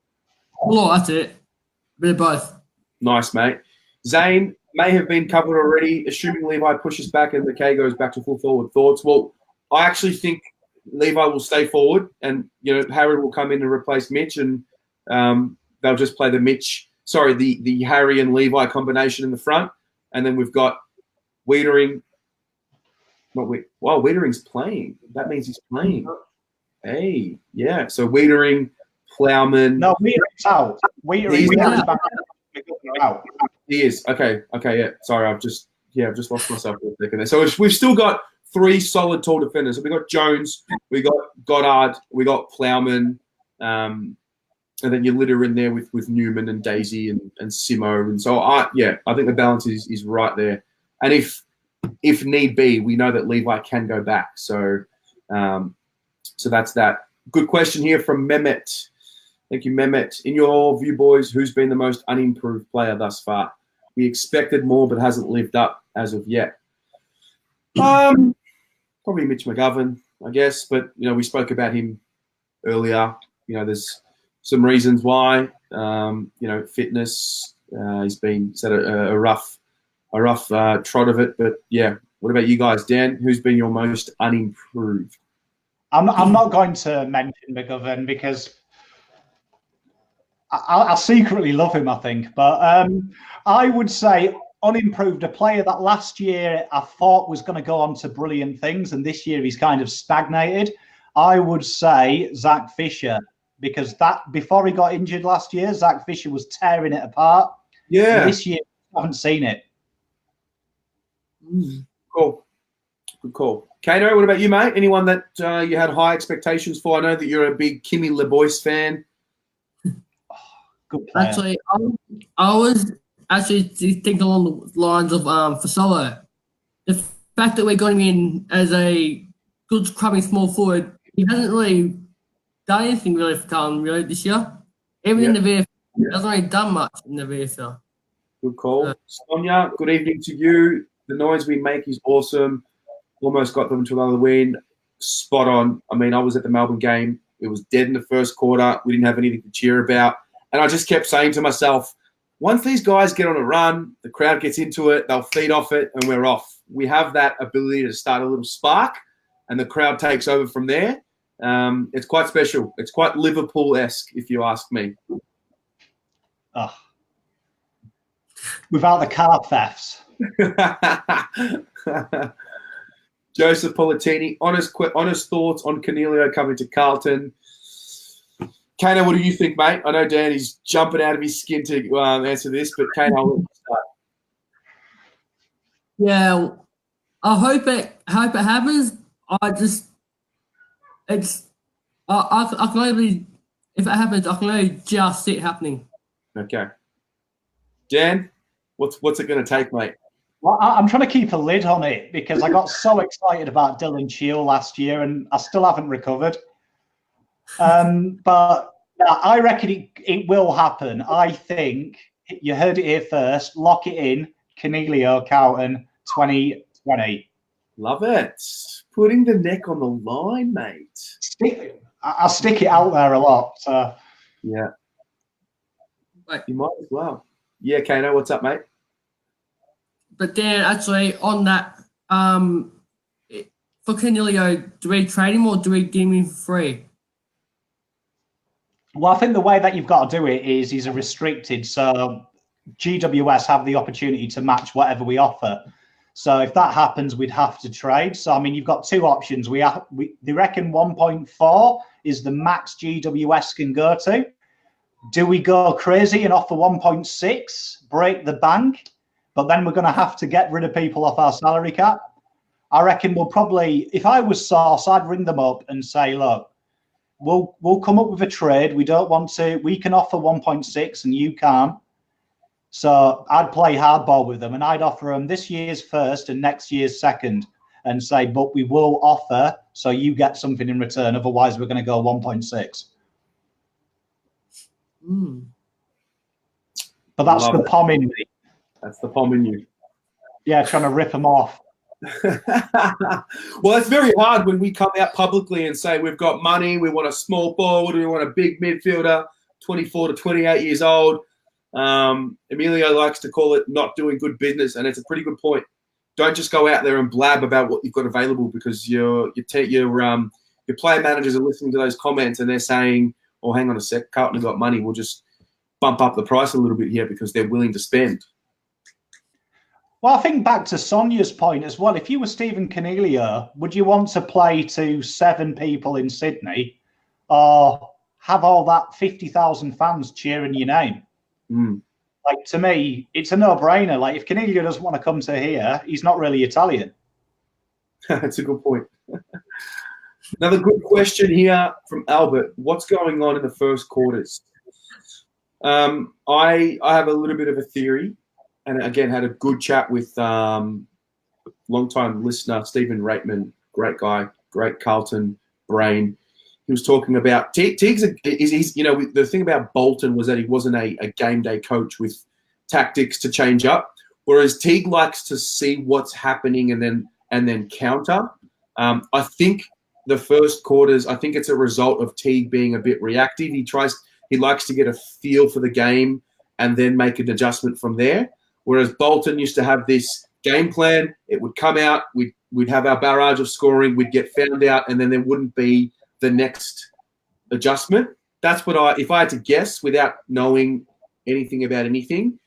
Treloar, that's it. A bit of both. Nice, mate. Zane may have been covered already, assuming Levi pushes back and McKay goes back to full forward. Thoughts? Well, I actually think Levi will stay forward, and Harry will come in and replace Mitch, and they'll just play the Harry and Levi combination in the front, and then we've got Wiedering. Wiedering's playing. That means he's playing. Hey, yeah. So Wiedering, Plowman. No, Wiedering's out. Wiedering's out. He is. Okay, yeah. Sorry, I've just lost myself for a second there. So we've still got three solid tall defenders. So we got Jones, we got Goddard, we got Plowman, and then you litter in there with Newman and Daisy and Simo. And so I think the balance is right there. And if need be, we know that Levi can go back. So that's that. Good question here from Mehmet. Thank you, Mehmet. In your view, boys, who's been the most unimproved player thus far? We expected more, but hasn't lived up as of yet. Probably Mitch McGovern, I guess. But we spoke about him earlier. There's some reasons why. Fitness. He's had a rough trot of it. But yeah, what about you guys, Dan? Who's been your most unimproved? I'm not going to mention McGovern because I secretly love him, I think. But I would say unimproved, a player that last year I thought was going to go on to brilliant things, and this year he's kind of stagnated. I would say Zach Fisher, because before he got injured last year, Zach Fisher was tearing it apart. Yeah. And this year, I haven't seen it. Cool. Good call. Kato, what about you, mate? Anyone that you had high expectations for? I know that you're a big Kimmy LeBoyce fan. Good player. Actually, I was actually thinking along the lines of Fasolo. The fact that we got him in as a good scrubbing small forward, he hasn't really done anything really for Carlton really this year. Even in the VFL, he hasn't really done much in the VFL. Good call. Sonia, good evening to you. The noise we make is awesome. Almost got them to another win. Spot on. I mean, I was at the Melbourne game. It was dead in the first quarter. We didn't have anything to cheer about. And I just kept saying to myself, once these guys get on a run, the crowd gets into it, they'll feed off it, and we're off. We have that ability to start a little spark, and the crowd takes over from there. It's quite special. It's quite Liverpool-esque, if you ask me. Oh. Without the car thefts. Joseph Polatini, honest thoughts on Cornelio coming to Carlton. Kano, what do you think, mate? I know Danny's jumping out of his skin to answer this, but Kano, I'll let you start. Yeah, I hope it happens. I can only, if it happens, I can only just see it happening. Okay. Dan, what's it going to take, mate? Well, I'm trying to keep a lid on it because I got so excited about Dylan Shield last year and I still haven't recovered. But I reckon it will happen. I think you heard it here first. Lock it in. Cornelio Carlton 2020. Love it. Putting the neck on the line, mate. I'll stick it out there a lot. So. Yeah. Right. You might as well. Yeah, Kano, what's up, mate? But Dan, actually, on that, for Cornelio, do we trade him or do we give him for free? Well, I think the way that you've got to do it is he's a restricted, so GWS have the opportunity to match whatever we offer. So if that happens, we'd have to trade. So I mean, you've got two options. They reckon 1.4 is the max GWS can go to. Do we go crazy and offer 1.6, break the bank? But then we're going to have to get rid of people off our salary cap. I reckon we'll probably, if I was Sauce, I'd ring them up and say, look, we'll come up with a trade. We don't want to, we can offer 1.6 and you can't. So I'd play hardball with them and I'd offer them this year's first and next year's second and say, but we will offer so you get something in return. Otherwise, we're going to go 1.6. But that's the POM in me. That's the POM in you. Yeah, trying to rip them off. Well, it's very hard when we come out publicly and say we've got money, we want a small forward, we want a big midfielder, 24 to 28 years old. Emilio likes to call it not doing good business, and it's a pretty good point. Don't just go out there and blab about what you've got available because your player managers are listening to those comments and they're saying, oh, hang on a sec, Carlton have got money, we'll just bump up the price a little bit here because they're willing to spend. Well, I think back to Sonia's point as well. If you were Stephen Cornelio, would you want to play to 7 people in Sydney or have all that 50,000 fans cheering your name? Like, to me, it's a no-brainer. Like, if Cornelio doesn't want to come to here, he's not really Italian. That's a good point. Another good question here from Albert. What's going on in the first quarters? I have a little bit of a theory. And again, had a good chat with long-time listener, Stephen Reitman, great guy, great Carlton brain. He was talking about Teague's. The thing about Bolton was that he wasn't a game day coach with tactics to change up, whereas Teague likes to see what's happening and then counter. I think the first quarters, I think it's a result of Teague being a bit reactive. He likes to get a feel for the game and then make an adjustment from there. Whereas Bolton used to have this game plan, it would come out, we'd have our barrage of scoring, we'd get found out, and then there wouldn't be the next adjustment. That's what if I had to guess without knowing anything about anything,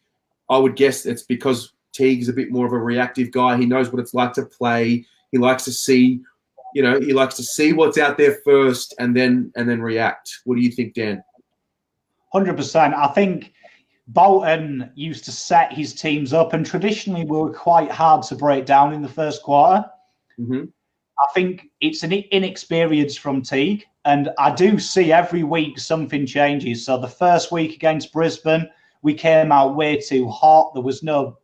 I would guess it's because Teague's a bit more of a reactive guy. He knows what it's like to play. He likes to see, what's out there first and then react. What do you think, Dan? 100%. I think Bolton used to set his teams up, and traditionally we were quite hard to break down in the first quarter. Mm-hmm. I think it's an inexperience from Teague, and I do see every week something changes. So the first week against Brisbane, we came out way too hot. There was no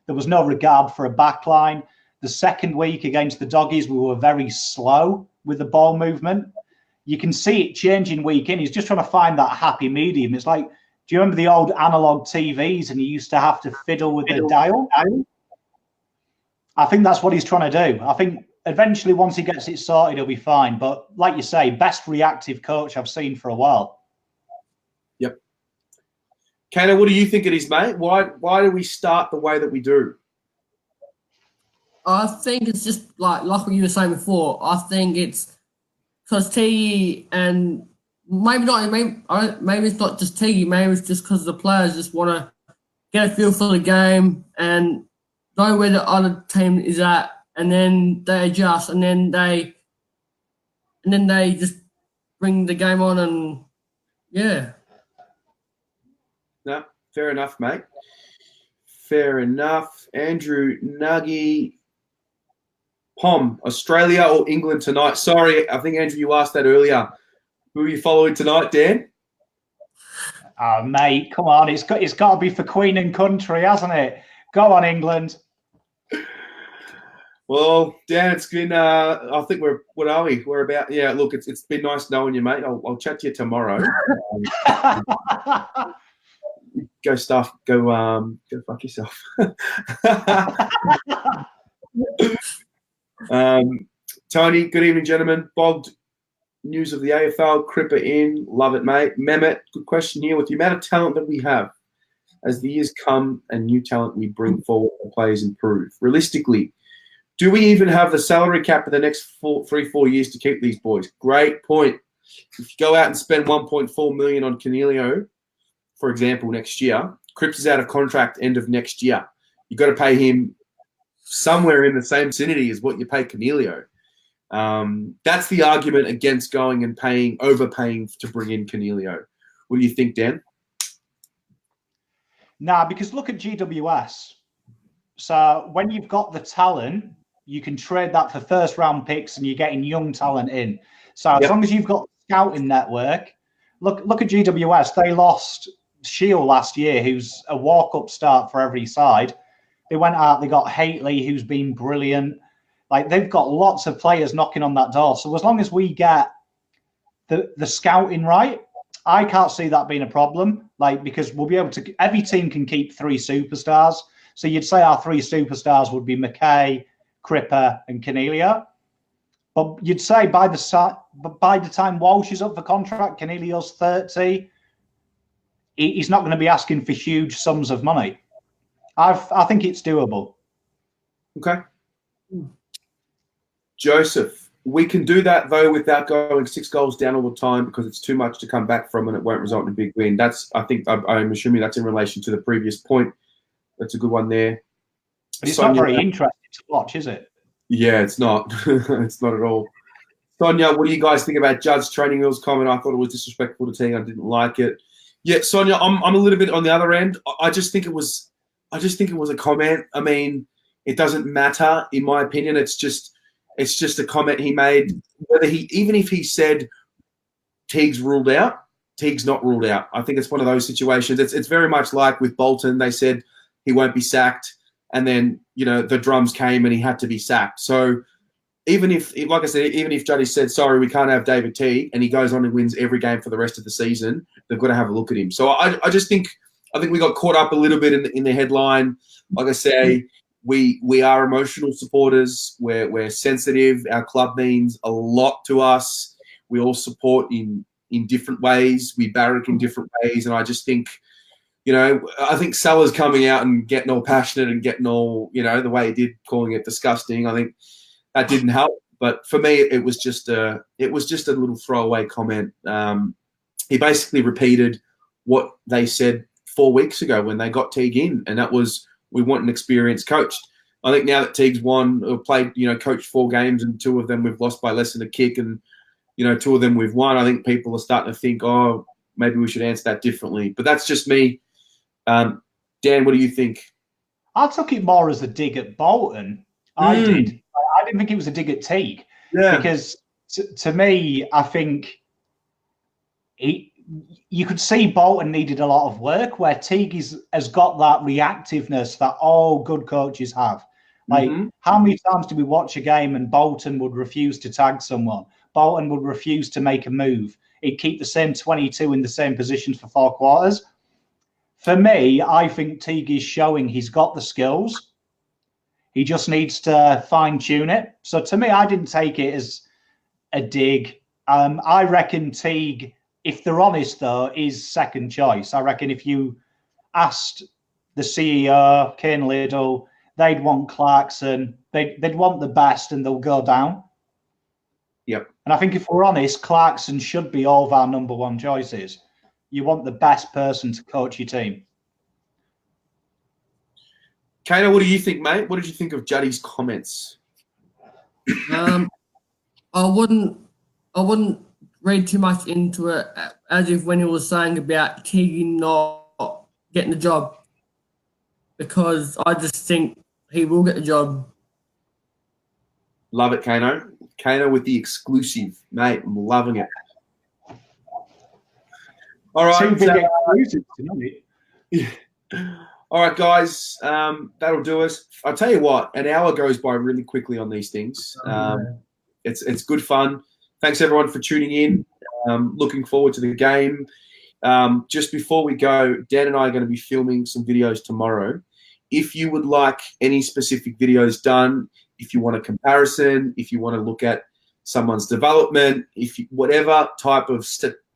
regard for a backline. The second week against the Doggies, we were very slow with the ball movement. You can see it changing week in. He's just trying to find that happy medium. It's like, do you remember the old analog TVs and you used to have to fiddle with the dial? I think that's what he's trying to do. I think eventually once he gets it sorted, he'll be fine. But like you say, best reactive coach I've seen for a while. Yep. Kana, what do you think it is, mate? Why do we start the way that we do? I think it's just like what you were saying before. I think it's because T and maybe it's not just T. Maybe it's just because the players just want to get a feel for the game and know where the other team is at, and then they adjust, and then they just bring the game on, and yeah. No, fair enough, mate. Fair enough. Andrew Nuggy. POM, Australia or England tonight? Sorry, I think, Andrew, you asked that earlier. Who are you following tonight, Dan? Oh, mate, come on. It's got to be for Queen and country, hasn't it? Go on, England. Well, Dan, it's been. I think what are we? We're about. Yeah, look, it's been nice knowing you, mate. I'll chat to you tomorrow. Go fuck yourself. Tony, good evening, gentlemen. Bogged news of the AFL, Cripper in, love it, mate. Mehmet, good question here. With the amount of talent that we have, as the years come and new talent we bring forward, the players improve. Realistically, do we even have the salary cap for the next 3-4 years to keep these boys? Great point. If you go out and spend 1.4 million on Canelio, for example, next year, Cripps is out of contract end of next year. You've got to pay him somewhere in the same vicinity as what you pay Canelio. That's the argument against going and overpaying to bring in Canelio. What do you think, Dan? Nah, because look at GWS. So when you've got the talent, you can trade that for first round picks and you're getting young talent in. So as long as you've got the scouting network, look at GWS. They lost Shield last year, who's a walk-up start for every side. They went out, they got Haitley, who's been brilliant. Like, they've got lots of players knocking on that door. So as long as we get the scouting right, I can't see that being a problem. Like, because we'll be able to, every team can keep 3 superstars. So you'd say our 3 superstars would be McKay, Cripper, and Canelio. But you'd say by the time Walsh is up for contract, Canelio's 30, he's not going to be asking for huge sums of money. I think it's doable. Okay. Joseph, we can do that, though, without going 6 goals down all the time because it's too much to come back from and it won't result in a big win. I'm assuming that's in relation to the previous point. That's a good one there. But it's not very interesting to watch, is it? Yeah, it's not. It's not at all. Sonia, what do you guys think about Judd's training wheels comment? I thought it was disrespectful to Teague. I didn't like it. Yeah, Sonia, I'm a little bit on the other end. I just think it was a comment. I mean, it doesn't matter, in my opinion. It's just a comment he made. Even if he said Teague's ruled out, Teague's not ruled out. I think it's one of those situations. It's very much like with Bolton. They said he won't be sacked, and then the drums came and he had to be sacked. So even if, like I said, even if Juddy said, sorry, we can't have David Teague, and he goes on and wins every game for the rest of the season, they've got to have a look at him. So I just think we got caught up a little bit in the headline. Like I say, we are emotional supporters. We're sensitive. Our club means a lot to us. We all support in different ways. We barrack in different ways. And I just think, I think Salah's coming out and getting all passionate and getting all, the way he did, calling it disgusting. I think that didn't help. But for me, it was just a little throwaway comment. He basically repeated what they said 4 weeks ago when they got Teague in, and that was, we want an experienced coach. I think now that Teague's won or played, coached 4 games, and 2 of them we've lost by less than a kick, and 2 of them we've won, I think people are starting to think, oh, maybe we should answer that differently. But that's just me. Dan, what do you think? I took it more as a dig at Bolton. I did. I didn't think it was a dig at Teague. Yeah. Because to me, I think you could see Bolton needed a lot of work, where Teague has got that reactiveness that all good coaches have. Like, how many times do we watch a game and Bolton would refuse to tag someone? Bolton would refuse to make a move. He'd keep the same 22 in the same positions for 4 quarters. For me, I think Teague is showing he's got the skills. He just needs to fine-tune it. So to me, I didn't take it as a dig. I reckon Teague, if they're honest, though, is second choice. I reckon if you asked the CEO, Kane Liddell, they'd want Clarkson. They'd want the best, and they'll go down. Yep. And I think if we're honest, Clarkson should be all of our number 1 choices. You want the best person to coach your team. Kano, what do you think, mate? What did you think of Juddy's comments? I wouldn't read too much into it, as if when he was saying about Teague not getting the job, because I just think he will get the job. Love it, Kano. Kano with the exclusive, mate. I'm loving it. All right. Two big exclusives tonight. All right, guys. That'll do us. I'll tell you what. An hour goes by really quickly on these things. It's good fun. Thanks everyone for tuning in. Looking forward to the game. Just before we go, Dan and I are going to be filming some videos tomorrow. If you would like any specific videos done, if you want a comparison, if you want to look at someone's development, whatever type of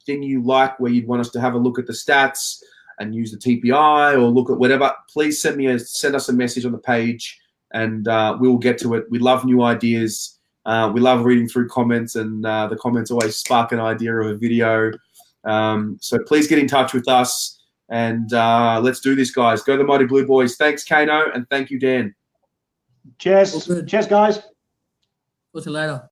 thing you like, where you'd want us to have a look at the stats and use the TPI or look at whatever, please send us a message on the page, and we'll get to it. We love new ideas. We love reading through comments, and the comments always spark an idea of a video. So please get in touch with us. And let's do this, guys. Go the Mighty Blue Boys. Thanks, Kano, and thank you, Dan. Cheers. Cheers, guys. Talk to you later.